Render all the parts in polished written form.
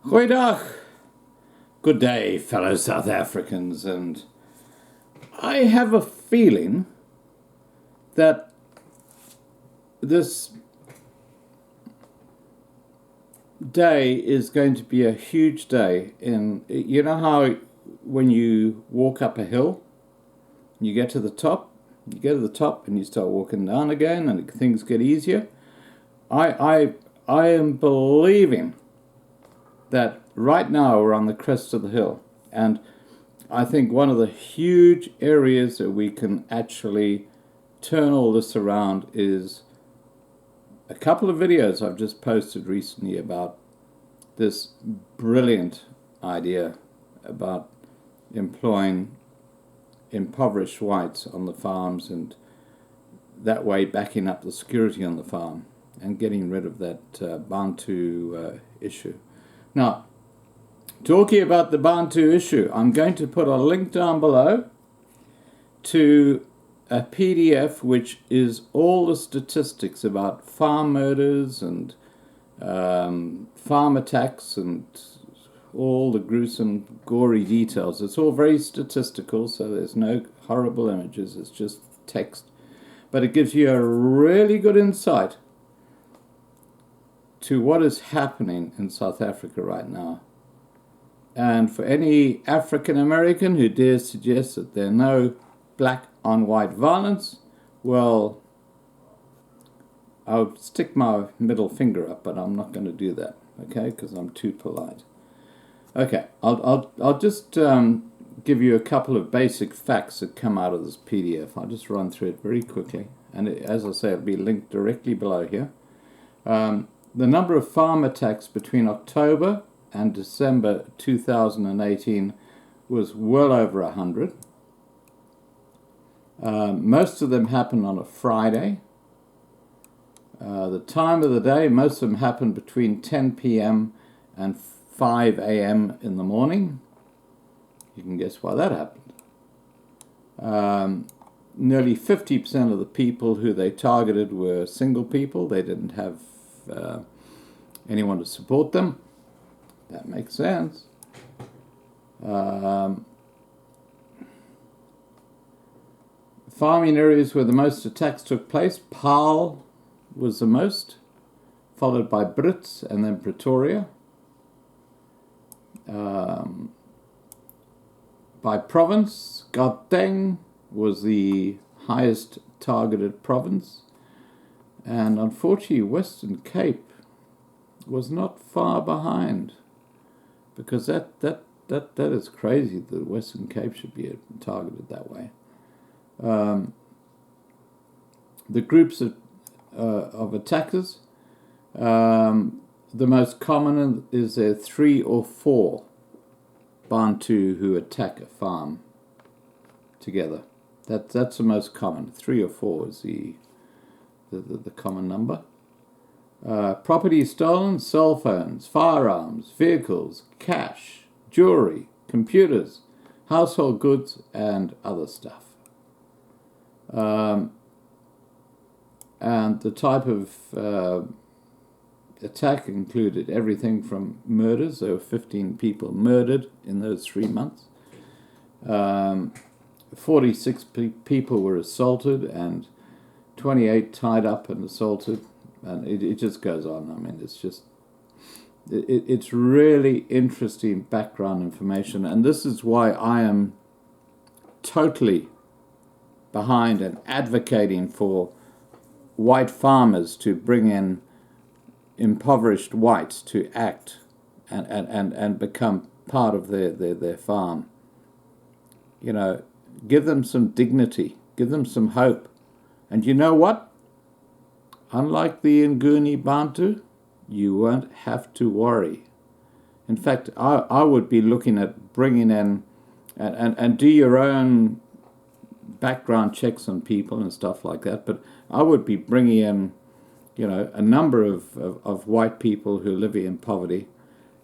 Goeiedag. Good day, fellow South Africans, and I have a feeling that this day is going to be a huge day. You know how when you walk up a hill, you get to the top, and you start walking down again, and things get easier. I am believing that right now we're on the crest of the hill, and I think one of the huge areas that we can actually turn all this around is a couple of videos I've just posted recently about this brilliant idea about employing impoverished whites on the farms, and that way backing up the security on the farm and getting rid of that Bantu issue. Now, talking about the Bantu issue, I'm going to put a link down below to a PDF which is all the statistics about farm murders and farm attacks and all the gruesome, gory details. It's all very statistical, so there's no horrible images, it's just text. But it gives you a really good insight to what is happening in South Africa right now. And for any African American who dares suggest that there's no black on white violence, well, I'll stick my middle finger up, but I'm not going to do that, okay, because I'm too polite. Okay, I'll just give you a couple of basic facts that come out of this PDF. I'll just run through it very quickly, and as I say, it'll be linked directly below here. The number of farm attacks between October and December 2018 was well over 100. Most of them happened on a Friday. The time of the day, most of them happened between 10 p.m. and 5 a.m. in the morning. You can guess why that happened. Nearly 50% of the people who they targeted were single people. They didn't have anyone to support them. That makes sense. Farming areas where the most attacks took place, Paarl was the most, followed by Brits and then Pretoria. By province, Gauteng was the highest targeted province, and unfortunately Western Cape was not far behind, because that is crazy that Western Cape should be targeted that way. The groups of attackers, the most common is there 3 or 4 Bantu who attack a farm together. That's the most common. 3 or 4 is the common number. Property stolen, cell phones, firearms, vehicles, cash, jewelry, computers, household goods, and other stuff. And the type of attack included everything from murders. There were 15 people murdered in those 3 months. 46 people were assaulted, and 28 tied up and assaulted. And it just goes on. I mean, it's just, it's really interesting background information. And this is why I am totally behind and advocating for white farmers to bring in impoverished whites to act and become part of their farm. You know, give them some dignity, give them some hope. And you know what? Unlike the Nguni Bantu, you won't have to worry. In fact, I would be looking at bringing in and do your own background checks on people and stuff like that, but I would be bringing in, you know, a number of white people who live in poverty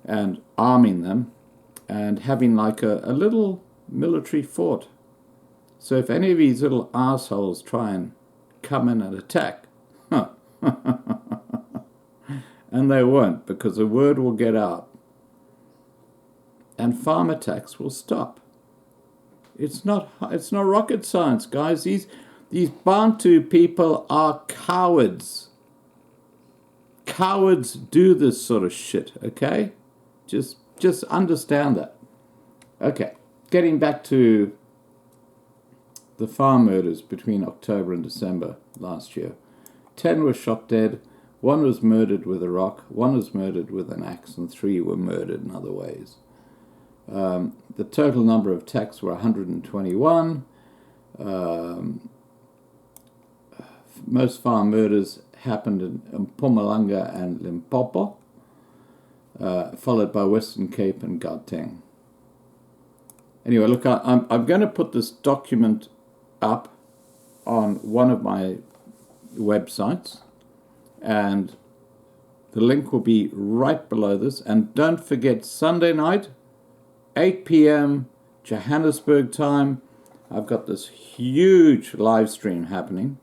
and arming them and having like a little military fort. So if any of these little assholes try and come in and attack, and they won't, because the word will get out and farm attacks will stop. It's not rocket science, guys. These Bantu people are cowards. Cowards do this sort of shit, okay? Just understand that. Okay, getting back to the farm murders between October and December last year. 10 were shot dead, 1 was murdered with a rock, 1 was murdered with an axe, and 3 were murdered in other ways. The total number of attacks were 121. Most farm murders happened in Mpumalanga and Limpopo, followed by Western Cape and Gauteng. Anyway, look, I'm going to put this document up on one of my websites, and the link will be right below this. And don't forget, Sunday night, 8 p.m. Johannesburg time, I've got this huge live stream happening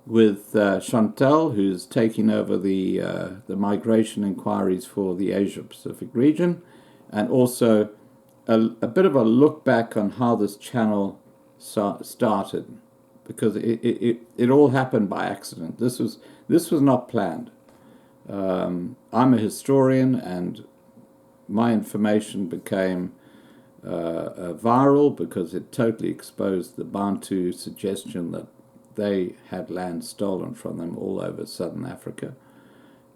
with Chantel, who's taking over the migration inquiries for the Asia-Pacific region, and also a bit of a look back on how this channel started, because it all happened by accident. This was not planned. I'm a historian, and my information became viral because it totally exposed the Bantu suggestion that they had land stolen from them all over southern Africa.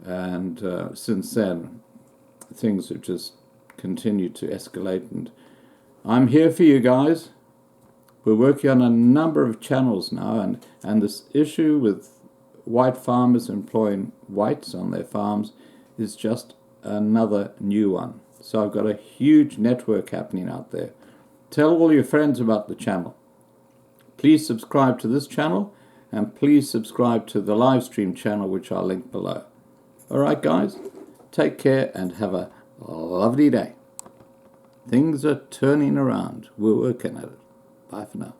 And since then, things have just continued to escalate. And I'm here for you guys. We're working on a number of channels now, and this issue with white farmers employing whites on their farms is just another new one. So I've got a huge network happening out there. Tell all your friends about the channel. Please subscribe to this channel, and please subscribe to the live stream channel, which I'll link below. All right, guys, take care and have a lovely day. Things are turning around. We're working at it. Bye for now.